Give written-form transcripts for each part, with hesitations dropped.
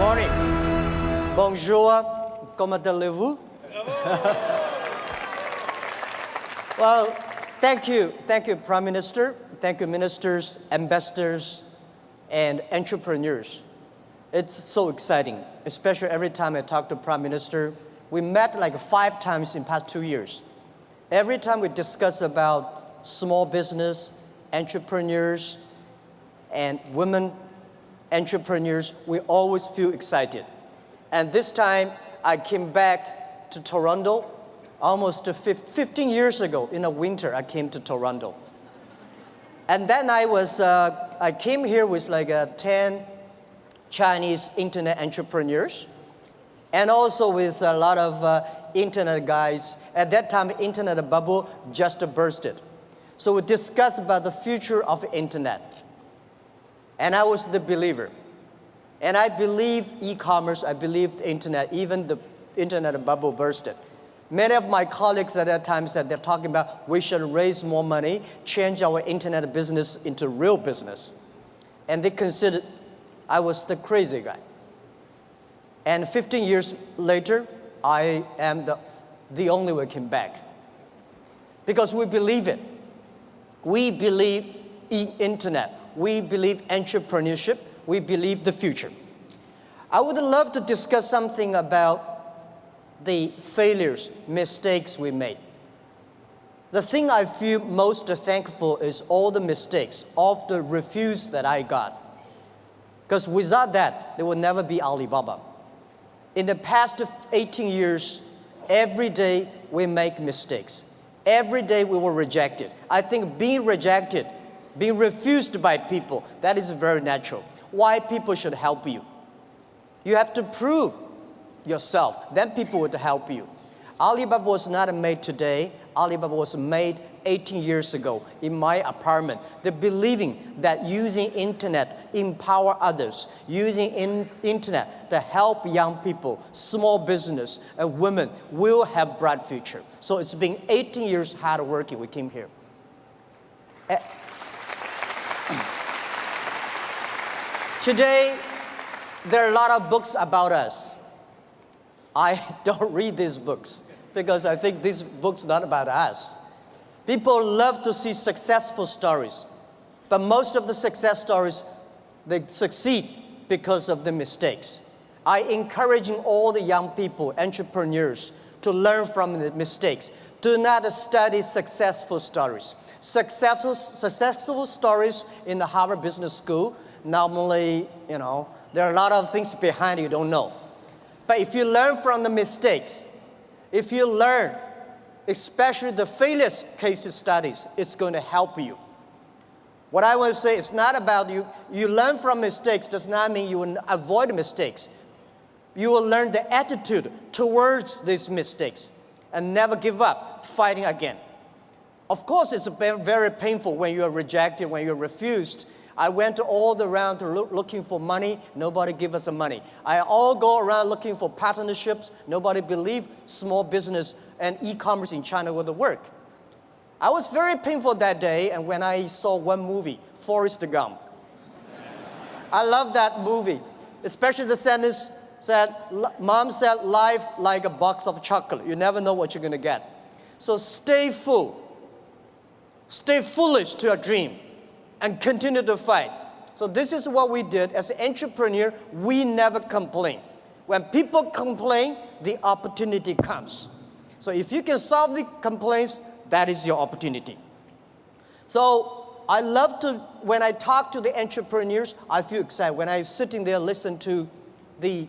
morning. Bonjour. Comment allez-vous? Well, thank you. Thank you, Prime Minister. Thank you, ministers, ambassadors, and entrepreneurs. It's so exciting, especially every time I talk to Prime Minister. We met like 5 times in the past 2 years. Every time we discuss about small business, entrepreneurs, and women entrepreneurs, we always feel excited. And this time, I came back to Toronto almost 15 years ago. In the winter, I came to Toronto. And then I came here with like 10 Chinese internet entrepreneurs, and also with a lot of internet guys. At that time, internet bubble just bursted. So we discussed about the future of the internet. And I was the believer. And I believe e-commerce, I believed internet, even the internet bubble bursted. Many of my colleagues at that time said they're talking about we should raise more money, change our internet business into real business. And they considered I was the crazy guy. And 15 years later, I am the only one came back. Because we believe it. We believe in internet. We believe entrepreneurship. We believe the future. I would love to discuss something about the failures, mistakes we made. The thing I feel most thankful is all the mistakes, all the refuse that I got. Because without that, there would never be Alibaba. In the past 18 years, every day we make mistakes. Every day we were rejected. I think being rejected, being refused by people, that is very natural. Why people should help you? You have to prove yourself, then people would help you. Alibaba was not made today. Alibaba was made 18 years ago in my apartment. The believing that using internet empower others, using internet to help young people, small business, and women will have bright future. So it's been 18 years hard working. We came here. Today, there are a lot of books about us. I don't read these books because I think these books are not about us. People love to see successful stories, but most of the success stories, they succeed because of the mistakes. I encourage all the young people, entrepreneurs, to learn from the mistakes. Do not study successful stories. Successful stories in the Harvard Business School, normally, there are a lot of things behind you don't know. But if you learn from the mistakes, if you learn, especially the failure case studies, it's going to help you. What I want to say is not about you. You learn from mistakes does not mean you will avoid mistakes. You will learn the attitude towards these mistakes and never give up, fighting again. Of course, it's very painful when you are rejected, when you're refused. I went all around looking for money. Nobody give us the money. I all go around looking for partnerships. Nobody believed small business and e-commerce in China would work. I was very painful that day, and when I saw one movie, Forrest Gump. I love that movie, especially the sentence said, Mom said, life like a box of chocolate. You never know what you're going to get. So stay full. Stay foolish to your dream and continue to fight. So this is what we did. As an entrepreneur, we never complain. When people complain, the opportunity comes. So if you can solve the complaints, that is your opportunity. So I love to, when I talk to the entrepreneurs, I feel excited. When I'm sitting there, listen to the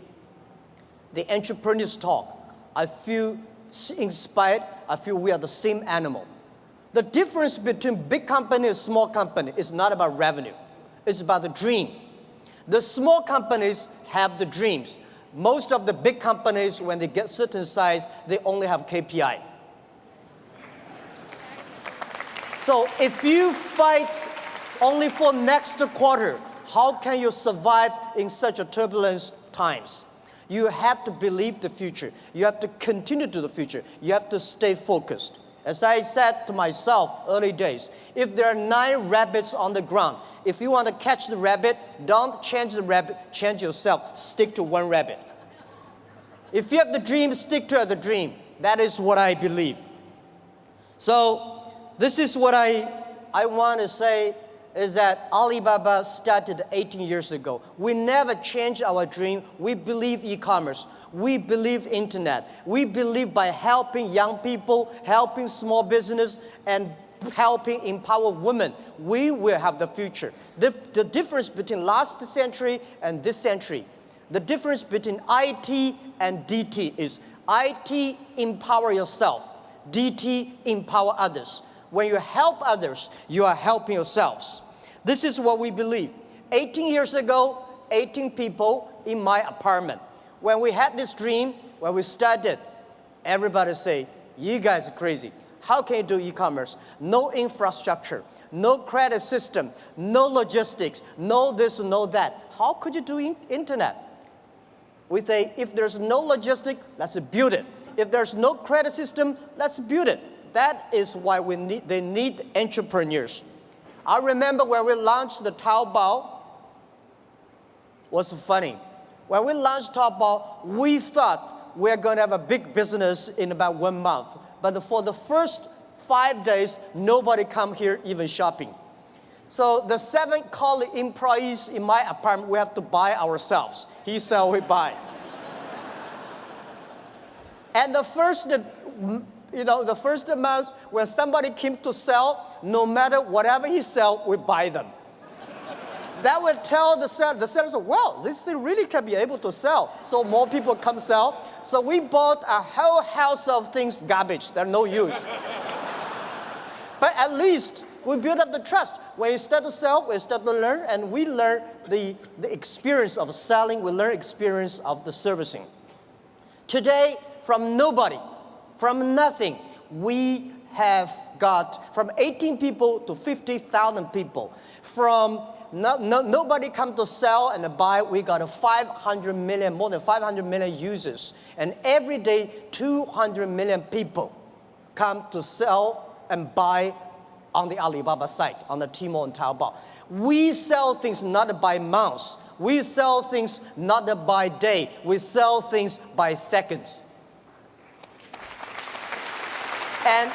entrepreneurs talk, I feel inspired. I feel we are the same animal. The difference between big company and small company is not about revenue. It's about the dream. The small companies have the dreams. Most of the big companies, when they get certain size, they only have KPI. So if you fight only for next quarter, how can you survive in such a turbulent times? You have to believe the future. You have to continue to the future. You have to stay focused. As I said to myself early days, if there are 9 rabbits on the ground, if you want to catch the rabbit, don't change the rabbit, change yourself. Stick to one rabbit. If you have the dream, stick to the dream. That is what I believe. So this is what I want to say is that Alibaba started 18 years ago. We never changed our dream. We believe e-commerce. We believe internet. We believe by helping young people, helping small business, and helping empower women, we will have the future. The difference between last century and this century, the difference between IT and DT is IT, empower yourself. DT, empower others. When you help others, you are helping yourselves. This is what we believe. 18 years ago, 18 people in my apartment. When we had this dream, when we started, everybody say, you guys are crazy. How can you do e-commerce? No infrastructure, no credit system, no logistics, no this, no that. How could you do internet? We say, if there's no logistic, let's build it. If there's no credit system, let's build it. That is why they need entrepreneurs. I remember when we launched the Taobao, it was funny. When we launched Taobao, we thought we're going to have a big business in about 1 month. But for the first 5 days, nobody come here even shopping. So the 7 colleague employees in my apartment, we have to buy ourselves. He sell, we buy. And the first month when somebody came to sell, no matter whatever he sell, we buy them. That would tell the sellers, well, this thing really can be able to sell. So more people come sell. So we bought a whole house of things, garbage, they're no use. But at least we build up the trust. When you start to sell, we start to learn, and we learn the experience of selling, we learn experience of the servicing. Today, from nobody, from nothing, we have got from 18 people to 50,000 people. From nobody come to sell and buy, we got 500 million, more than 500 million users. And every day, 200 million people come to sell and buy on the Alibaba site, on the Tome and Taobao. We sell things not by months. We sell things not by day. We sell things by seconds. And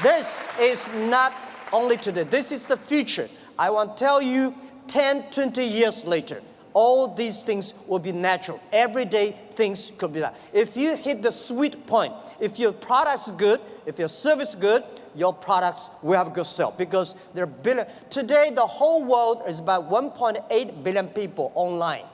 this is not only today, this is the future. I want to tell you, 10, 20 years later, all these things will be natural. Every day, things could be that. If you hit the sweet point, if your product's good, if your service good, your products will have good sale because there are billion. Today, the whole world is about 1.8 billion people online,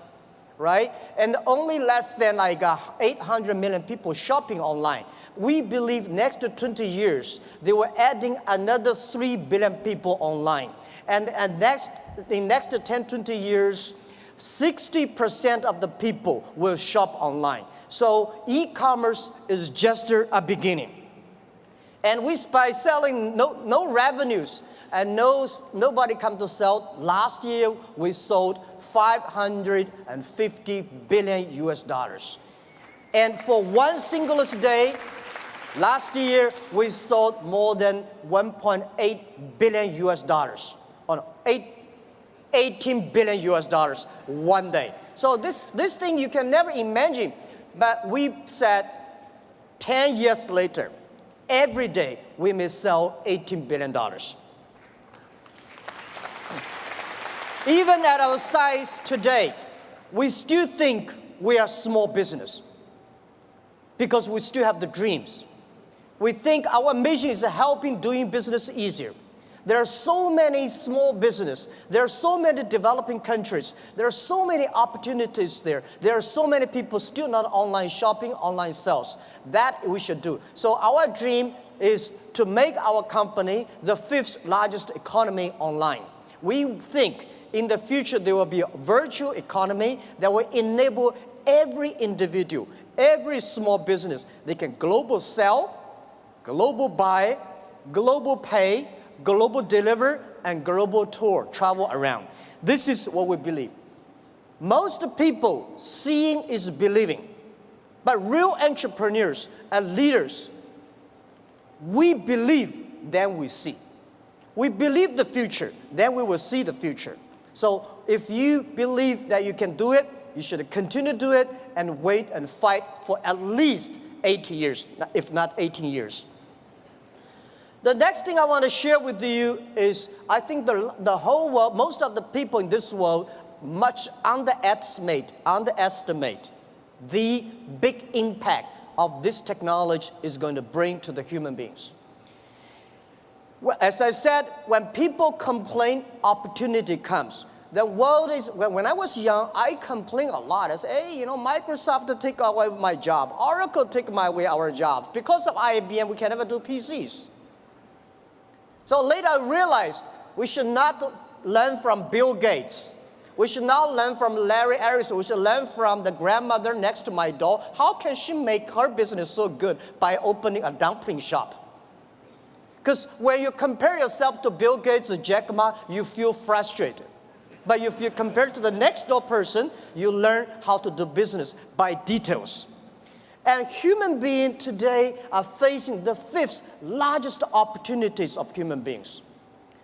right? And only less than like 800 million people shopping online. We believe next to 20 years, they were adding another 3 billion people online. And in next 10, 20 years, 60% of the people will shop online. So e-commerce is just a beginning. And by selling no revenues and nobody come to sell, last year we sold 550 billion US dollars. And for one single day, last year, we sold more than 1.8 billion US dollars, 18 billion US dollars one day. So this thing you can never imagine, but we said 10 years later, every day we may sell $18 billion. Even at our size today, we still think we are small business because we still have the dreams. We think our mission is helping doing business easier. There are so many small businesses. There are so many developing countries. There are so many opportunities there. There are so many people still not online shopping, online sales. That we should do. So our dream is to make our company the 5th largest economy online. We think in the future there will be a virtual economy that will enable every individual, every small business, they can global sell, global buy, global pay, global deliver, and global tour, travel around. This is what we believe. Most people, seeing is believing. But real entrepreneurs and leaders, we believe, then we see. We believe the future, then we will see the future. So if you believe that you can do it, you should continue to do it and wait and fight for at least 80 years, if not 18 years. The next thing I want to share with you is I think the whole world, most of the people in this world, much underestimate the big impact of this technology is going to bring to the human beings. Well, as I said, when people complain, opportunity comes. The world is, when I was young, I complained a lot. I said, hey, Microsoft take away my job. Oracle take away our jobs. Because of IBM, we can never do PCs. So later I realized we should not learn from Bill Gates. We should not learn from Larry Ellison. We should learn from the grandmother next to my door. How can she make her business so good by opening a dumpling shop? Because when you compare yourself to Bill Gates or Jack Ma, you feel frustrated. But if you compare to the next door person, you learn how to do business by details. And human beings today are facing the 5th largest opportunities of human beings.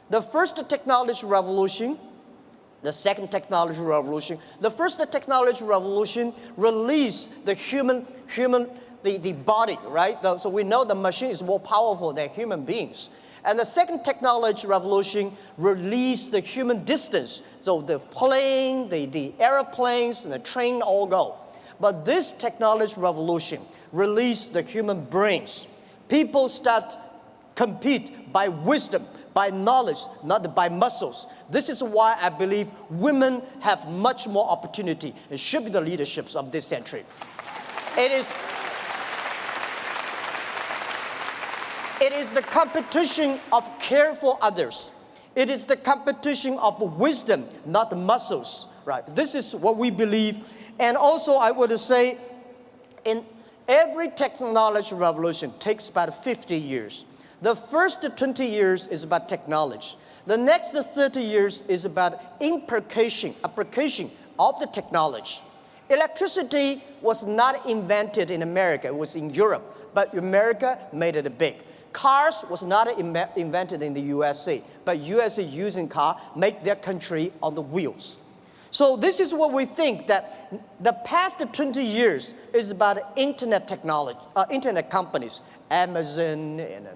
The first technology revolution, the second technology revolution. The first technology revolution released the the body, right? So we know the machine is more powerful than human beings. And the second technology revolution released the human distance. So the plane, the airplanes, and the train all go. But this technology revolution released the human brains. People start compete by wisdom, by knowledge, not by muscles. This is why I believe women have much more opportunity and should be the leaderships of this century. It is the competition of care for others. It is the competition of wisdom, not muscles, right? This is what we believe. And also I would say, in every technology revolution takes about 50 years. The first 20 years is about technology. The next 30 years is about application of the technology. Electricity was not invented in America, it was in Europe, but America made it big. Cars was not invented in the USA, but USA using car make their country on the wheels. So this is what we think, that the past 20 years is about internet technology, internet companies, Amazon, and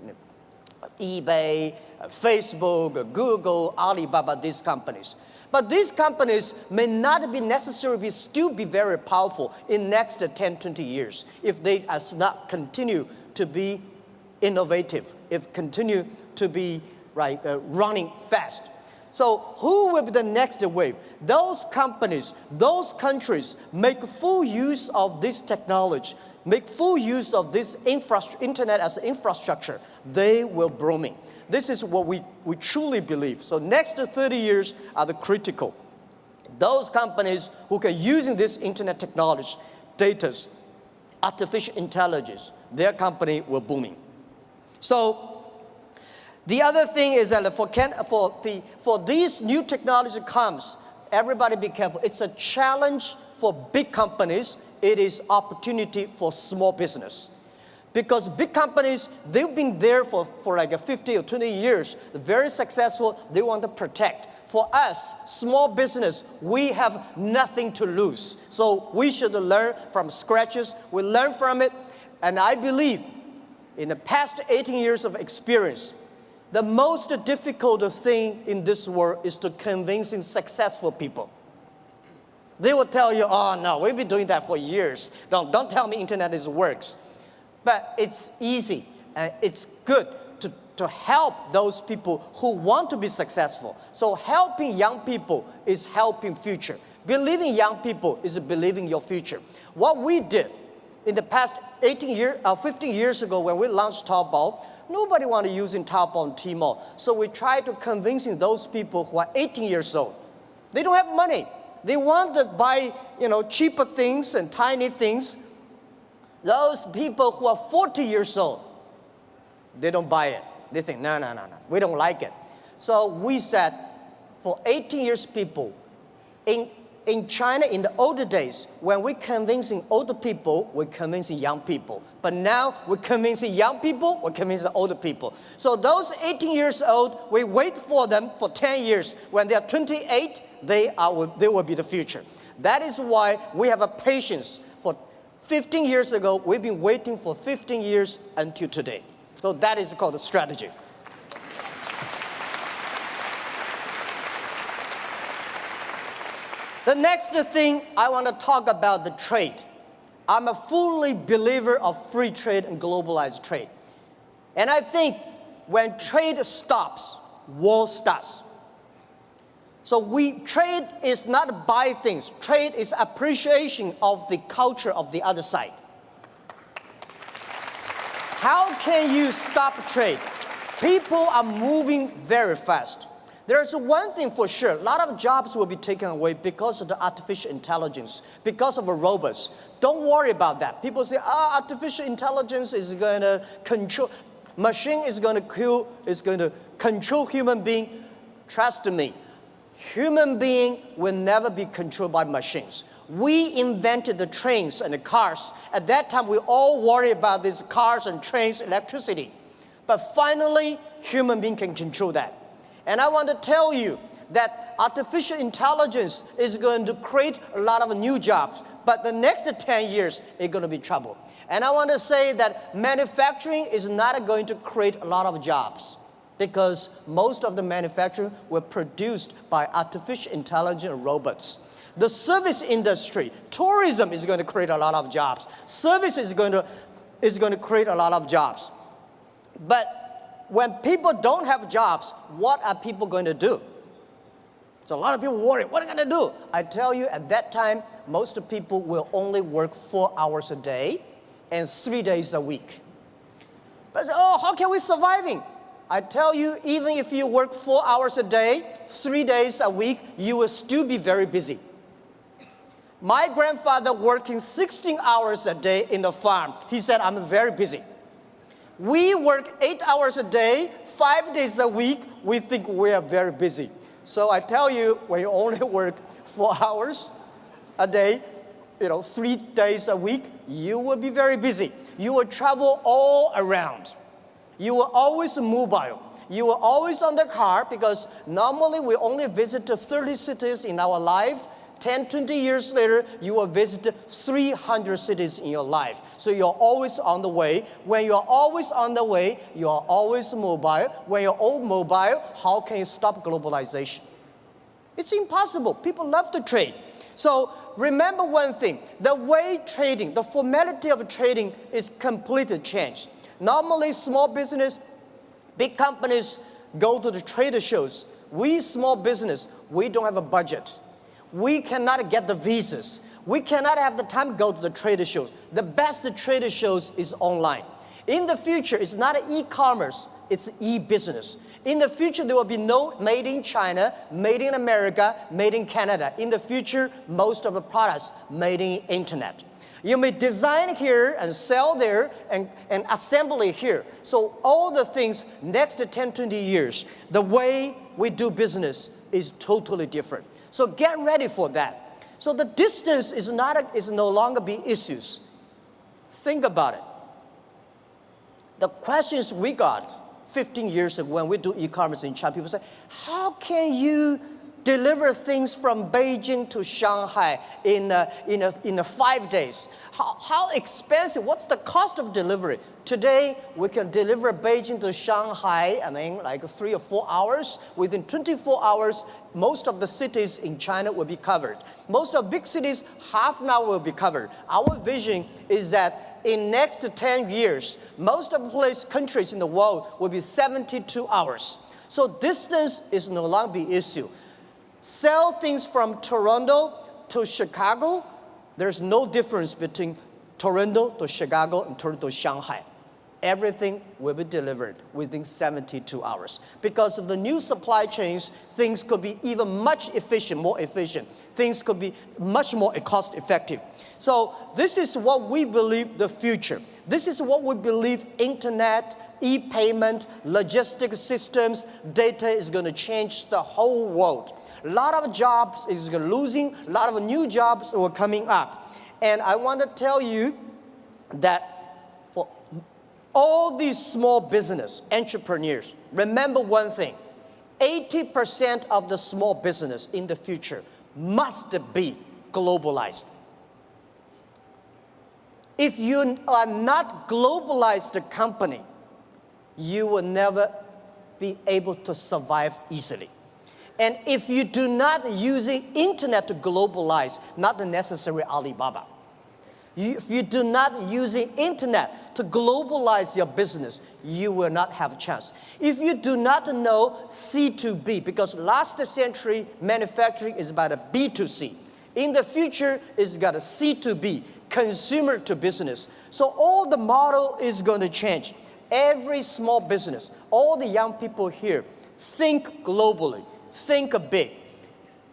eBay, Facebook, Google, Alibaba, these companies. But these companies may not be necessarily still be very powerful in next 10, 20 years if they does not continue to be innovative, if continue to be running fast. So who will be the next wave? Those companies, those countries make full use of this technology, make full use of this internet as infrastructure, they will booming. This is what we truly believe. So next 30 years are the critical. Those companies who can using this internet technology, data, artificial intelligence, their company will booming. So the other thing is that for these new technology comes, everybody be careful. It's a challenge for big companies. It is opportunity for small business. Because big companies, they've been there for like 50 or 20 years, very successful, they want to protect. For us, small business, we have nothing to lose. So we should learn from scratches, we learn from it, and I believe in the past 18 years of experience, the most difficult thing in this world is to convincing successful people. They will tell you, oh no, we've been doing that for years. Don't tell me internet works. But it's easy and it's good to help those people who want to be successful. So helping young people is helping future. Believing young people is believing your future. What we did in the past 15 years ago when we launched Taobao, nobody wanted using Taobao and Tmall. So we tried to convincing those people who are 18 years old. They don't have money. They want to buy, cheaper things and tiny things. Those people who are 40 years old, they don't buy it. They think, no, we don't like it. So we said, for 18 years people, in In China, in the older days, when we're convincing older people, we're convincing young people. But now, we're convincing young people, we're convincing older people. So those 18 years old, we wait for them for 10 years. When they're 28, they will be the future. That is why we have a patience. For 15 years ago, we've been waiting for 15 years until today. So that is called a strategy. The next thing I want to talk about the trade. I'm a fully believer of free trade and globalized trade. And I think when trade stops, war starts. So trade is not buy things. Trade is appreciation of the culture of the other side. How can you stop trade? People are moving very fast. There's one thing for sure, a lot of jobs will be taken away because of the artificial intelligence, because of the robots. Don't worry about that. People say, artificial intelligence is going to control, machine is going to control human being. Trust me, human being will never be controlled by machines. We invented the trains and the cars. At that time, we all worry about these cars and trains, electricity. But finally, human being can control that. And I want to tell you that artificial intelligence is going to create a lot of new jobs. But the next 10 years, it's going to be trouble. And I want to say that manufacturing is not going to create a lot of jobs because most of the manufacturing were produced by artificial intelligence robots. The service industry, tourism is going to create a lot of jobs. Service is going to create a lot of jobs. But when people don't have jobs, what are people going to do? So a lot of people worry, what are they going to do? I tell you, at that time, most people will only work 4 hours a day and 3 days a week. But how can we surviving? I tell you, even if you work 4 hours a day, 3 days a week, you will still be very busy. My grandfather working 16 hours a day in the farm. He said, I'm very busy. We work 8 hours a day, 5 days a week. We think we are very busy. So I tell you, when you only work 4 hours a day, 3 days a week, you will be very busy. You will travel all around. You will always mobile. You will always on the car because normally we only visit 30 cities in our life. 10, 20 years later, you will visit 300 cities in your life. So you're always on the way. When you're always on the way, you are always mobile. When you're all mobile, how can you stop globalization? It's impossible. People love to trade. So remember one thing. The way trading, the formality of trading is completely changed. Normally, small business, big companies go to the trade shows. We, small business, we don't have a budget. We cannot get the visas. We cannot have the time to go to the trade shows. The best trade shows is online. In the future, it's not e-commerce, it's e-business. In the future, there will be no made in China, made in America, made in Canada. In the future, most of the products made in internet. You may design here and sell there and assemble it here. So all the things next 10, 20 years, the way we do business is totally different. So get ready for that. So the distance is no longer be issues. Think about it. The questions we got 15 years ago when we do e-commerce in China, people say, how can you deliver things from Beijing to Shanghai in 5 days? How expensive? What's the cost of delivery? Today, we can deliver Beijing to Shanghai, like 3 or 4 hours. Within 24 hours, most of the cities in China will be covered. Most of big cities, half an hour will be covered. Our vision is that in next 10 years, most of the countries in the world will be 72 hours. So distance is no longer the issue. Sell things from Toronto to Chicago, there's no difference between Toronto to Chicago and Toronto to Shanghai. Everything will be delivered within 72 hours. Because of the new supply chains, things could be even much more efficient. Things could be much more cost effective. So this is what we believe the future. This is what we believe internet e-payment, logistic systems, data is going to change the whole world. A lot of jobs is losing, a lot of new jobs are coming up. And I want to tell you that for all these small business entrepreneurs, remember one thing, 80% of the small business in the future must be globalized. If you are not globalized company, you will never be able to survive easily. And if you do not use the internet to globalize, not the necessary Alibaba. If you do not use the internet to globalize your business, you will not have a chance. If you do not know C2B, because last century manufacturing is about a B2C. In the future, it's got a C2B, consumer to business. So all the model is going to change. Every small business, all the young people here, think globally, think big.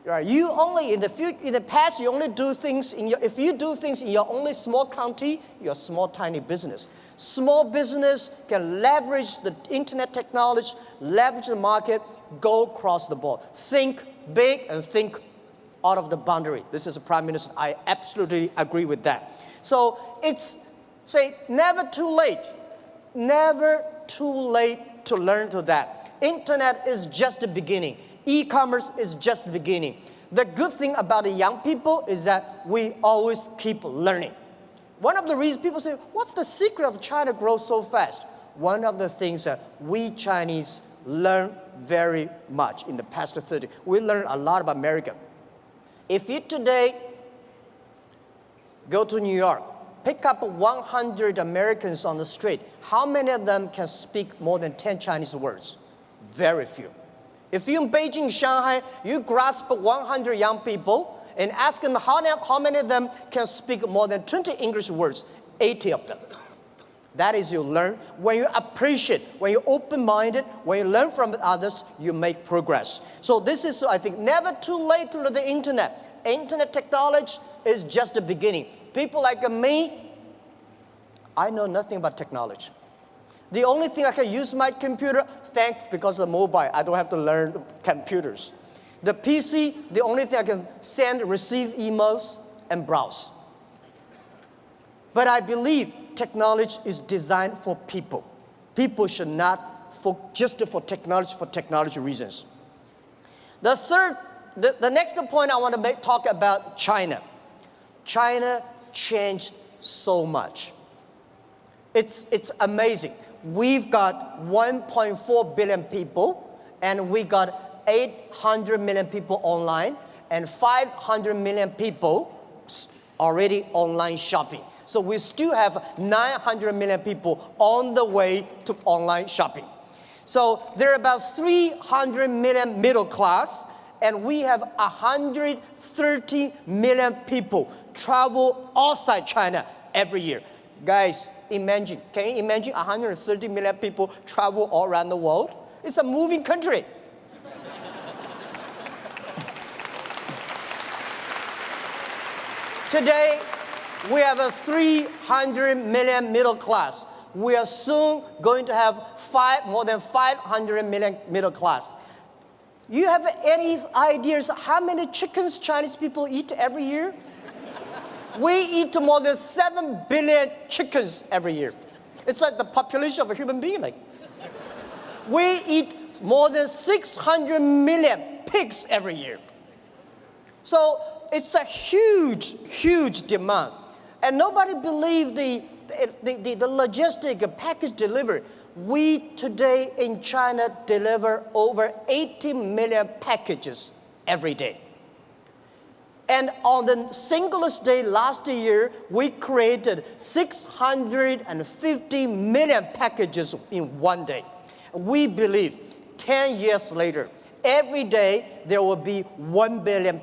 Right? You only in the past, you only do things if you do things in your only small county, you're a small, tiny business. Small business can leverage the internet technology, leverage the market, go across the board. Think big and think out of the boundary. This is a prime minister. I absolutely agree with that. So it's, say, never too late. Never too late to learn to that. Internet is just the beginning. E-commerce is just the beginning. The good thing about the young people is that we always keep learning. One of the reasons people say, what's the secret of China grow so fast? One of the things that we Chinese learn very much in the past 30. We learn a lot about America. If you today go to New York, pick up 100 Americans on the street, how many of them can speak more than 10 Chinese words? Very few. If you're in Beijing, Shanghai, you grasp 100 young people and ask them how many of them can speak more than 20 English words, 80 of them. That is you learn. When you appreciate, when you're open-minded, when you learn from others, you make progress. So this is, I think, never too late to learn the internet. Internet technology is just the beginning. People like me, I know nothing about technology. The only thing I can use my computer, thanks because of the mobile, I don't have to learn computers. The PC, the only thing I can send, receive emails, and browse. But I believe technology is designed for people. People should not just for technology reasons. The next point I want to talk about China. China changed so much. It's amazing. We've got 1.4 billion people, and we got 800 million people online, and 500 million people already online shopping. So we still have 900 million people on the way to online shopping. So there are about 300 million middle class, and we have 130 million people travel outside China every year. Guys, imagine, can you imagine 130 million people travel all around the world? It's a moving country. Today, we have a 300 million middle class. We are soon going to have more than 500 million middle class. You have any ideas how many chickens Chinese people eat every year? We eat more than 7 billion chickens every year. It's like the population of a human being. Like. We eat more than 600 million pigs every year. So it's a huge, huge demand. And nobody believes the logistic package delivery. We today in China deliver over 80 million packages every day. And on the singlest day last year, we created 650 million packages in one day. We believe 10 years later, every day there will be 1 billion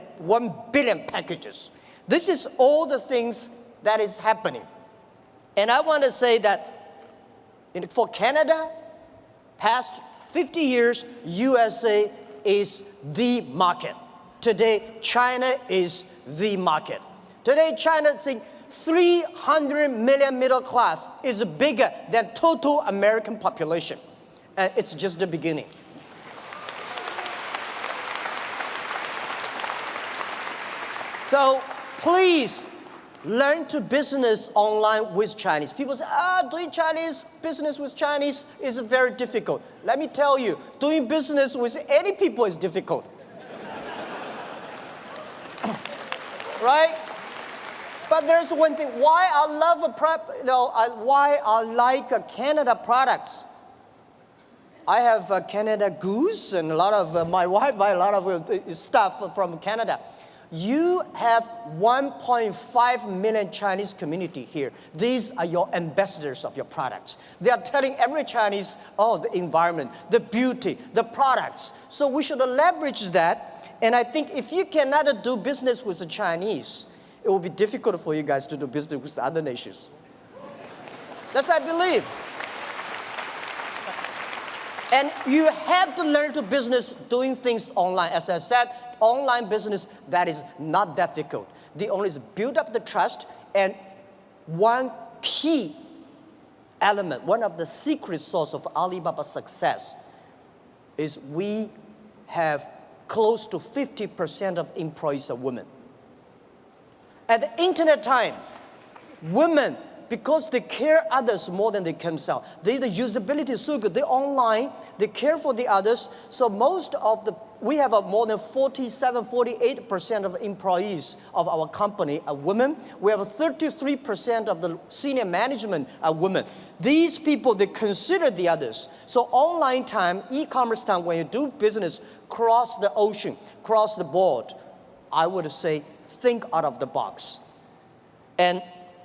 packages. This is all the things that is happening. And I want to say that for Canada, past 50 years, USA is the market. Today, China is the market. Today, China 300 million middle class is bigger than total American population. And it's just the beginning. So please learn to business online with Chinese. People say, doing Chinese business with Chinese is very difficult. Let me tell you, doing business with any people is difficult. Right? But there's one thing, why I love why I like Canada products. I have Canada Goose and a lot of, my wife buy a lot of stuff from Canada. You have 1.5 million Chinese community here. These are your ambassadors of your products. They are telling every Chinese, the environment, the beauty, the products. So we should leverage that. And I think if you cannot do business with the Chinese, it will be difficult for you guys to do business with other nations. That's what I believe. And you have to learn to business doing things online. As I said, online business, that is not difficult. The only is build up the trust, and one key element, one of the secret source of Alibaba's success is we have close to 50% of employees are women. At the internet time, women, because they care others more than they care themselves. The usability is so good. They're online, they care for the others. So we have more than 48% of employees of our company are women. We have 33% of the senior management are women. These people, they consider the others. So online time, e-commerce time, when you do business, cross the ocean, cross the board, I would say, think out of the box. And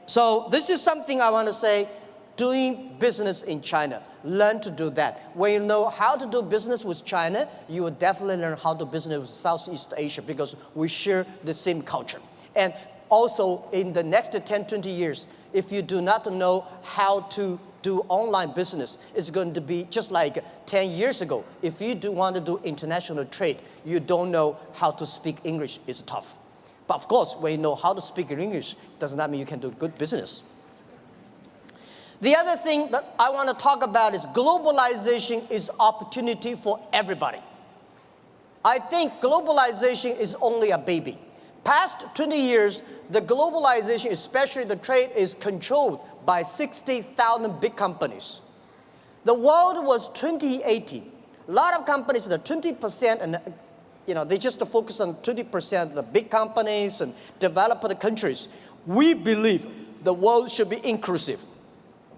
so this is something I want to say, doing business in China. Learn to do that. When you know how to do business with China, you will definitely learn how to do business with Southeast Asia because we share the same culture. And also in the next 10, 20 years, if you do not know how to do online business, it's going to be just like 10 years ago. If you do want to do international trade, you don't know how to speak English, it's tough. But of course, when you know how to speak English, does not mean you can do good business. The other thing that I want to talk about is globalization is opportunity for everybody. I think globalization is only a baby. Past 20 years, the globalization, especially the trade, is controlled by 60,000 big companies. The world was 2080. A lot of companies, the 20%, and they just focus on 20% of the big companies and developed countries. We believe the world should be inclusive.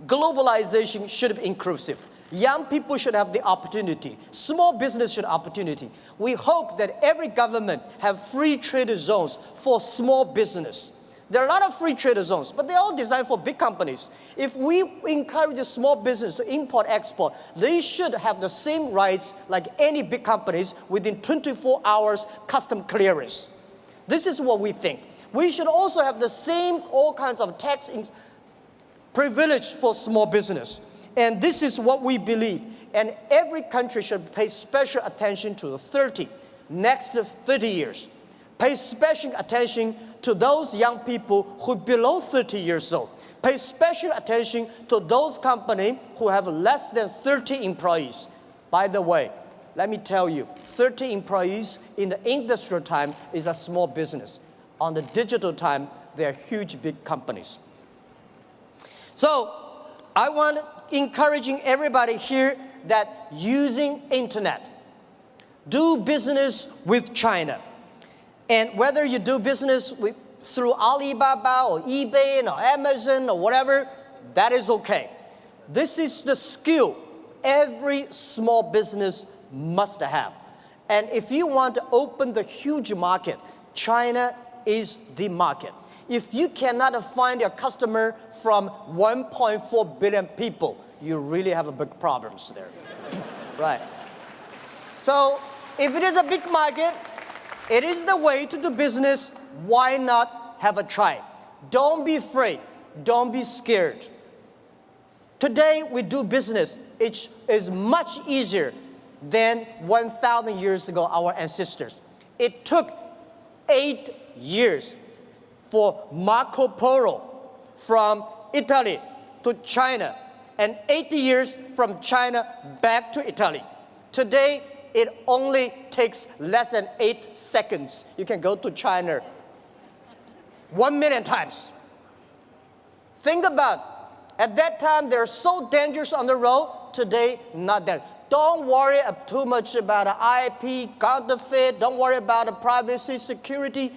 Globalization should be inclusive. Young people should have the opportunity. Small business should have opportunity. We hope that every government have free trade zones for small business. There are a lot of free trade zones, but they're all designed for big companies. If we encourage the small business to import, export, they should have the same rights like any big companies within 24 hours custom clearance. This is what we think. We should also have the same all kinds of tax privilege for small business. And this is what we believe. And every country should pay special attention to the next 30 years. Pay special attention to those young people who are below 30 years old. Pay special attention to those companies who have less than 30 employees. By the way, let me tell you, 30 employees in the industrial time is a small business. On the digital time, they're huge, big companies. So I want encouraging everybody here that using internet, do business with China. And whether you do business through Alibaba or eBay or Amazon or whatever, that is okay. This is the skill every small business must have. And if you want to open the huge market, China is the market. If you cannot find a customer from 1.4 billion people, you really have a big problems there. Right. So if it is a big market, it is the way to do business. Why not have a try? Don't be afraid. Don't be scared. Today we do business. It is much easier than 1,000 years ago, our ancestors. It took 8 years for Marco Polo from Italy to China, and 80 years from China back to Italy. Today, it only takes less than 8 seconds. You can go to China 1 million times. Think about, at that time, they're so dangerous on the road. Today, not that. Don't worry too much about IP, counterfeit. Don't worry about privacy, security.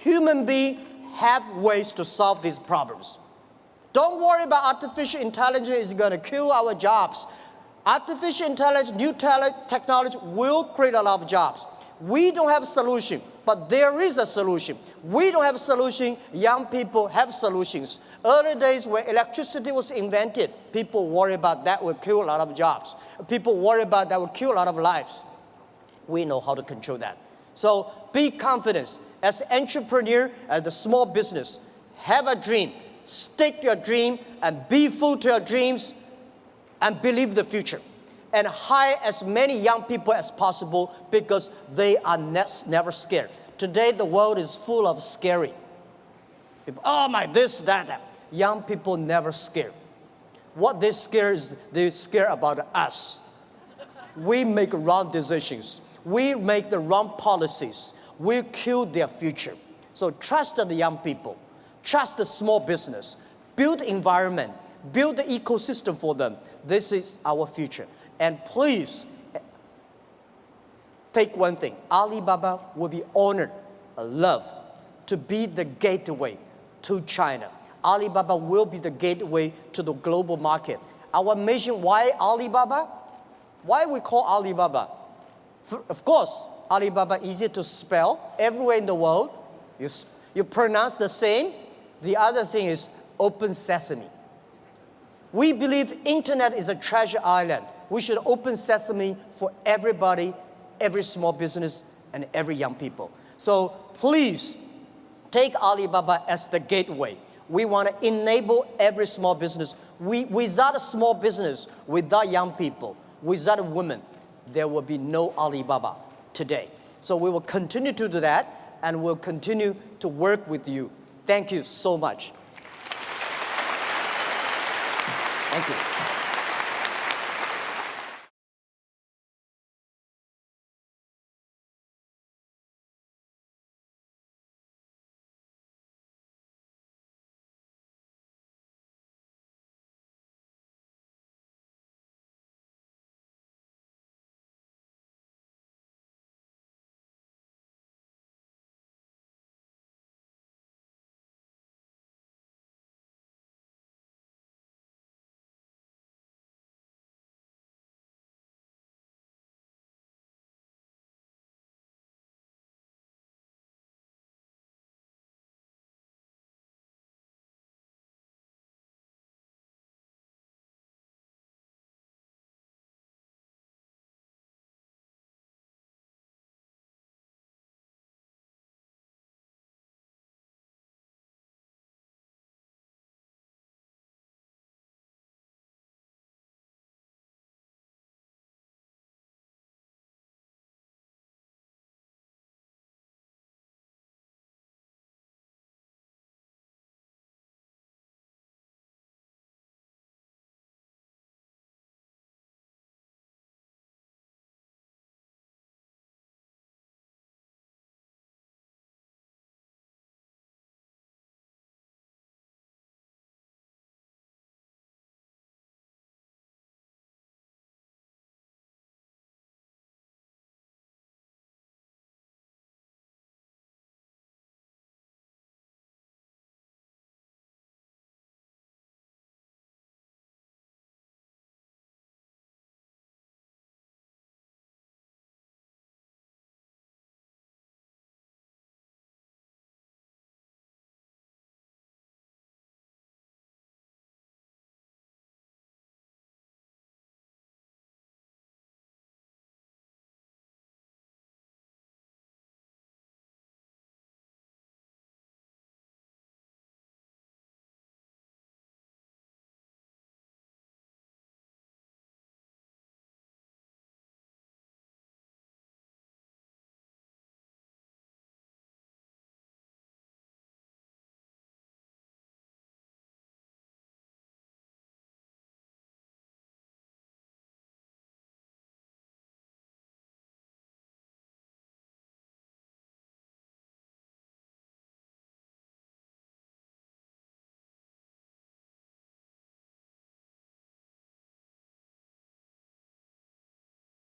Human beings have ways to solve these problems. Don't worry about artificial intelligence is going to kill our jobs. Artificial intelligence, new technology will create a lot of jobs. We don't have a solution, but there is a solution. We don't have a solution, young people have solutions. Early days when electricity was invented, people worry about that will kill a lot of jobs. People worry about that will kill a lot of lives. We know how to control that. So be confident. As an entrepreneur, as a small business, have a dream. Stick to your dream and be full to your dreams and believe the future. And hire as many young people as possible because they are never scared. Today, the world is full of scary people. Oh my, this, that. Young people never scared. What they scare is they scare about us. We make wrong decisions. We make the wrong policies. We kill their future. So trust the young people. Trust the small business. Build environment. Build the ecosystem for them. This is our future. And please, take one thing. Alibaba will be honored, loved, to be the gateway to China. Alibaba will be the gateway to the global market. Our mission, why Alibaba? Why we call Alibaba? Of course, Alibaba easy to spell. Everywhere in the world, you pronounce the same. The other thing is open sesame. We believe internet is a treasure island. We should open sesame for everybody, every small business, and every young people. So please take Alibaba as the gateway. We want to enable every small business. Without a small business, without young people, without women, there will be no Alibaba today. So we will continue to do that, and we'll continue to work with you. Thank you so much. Thank you.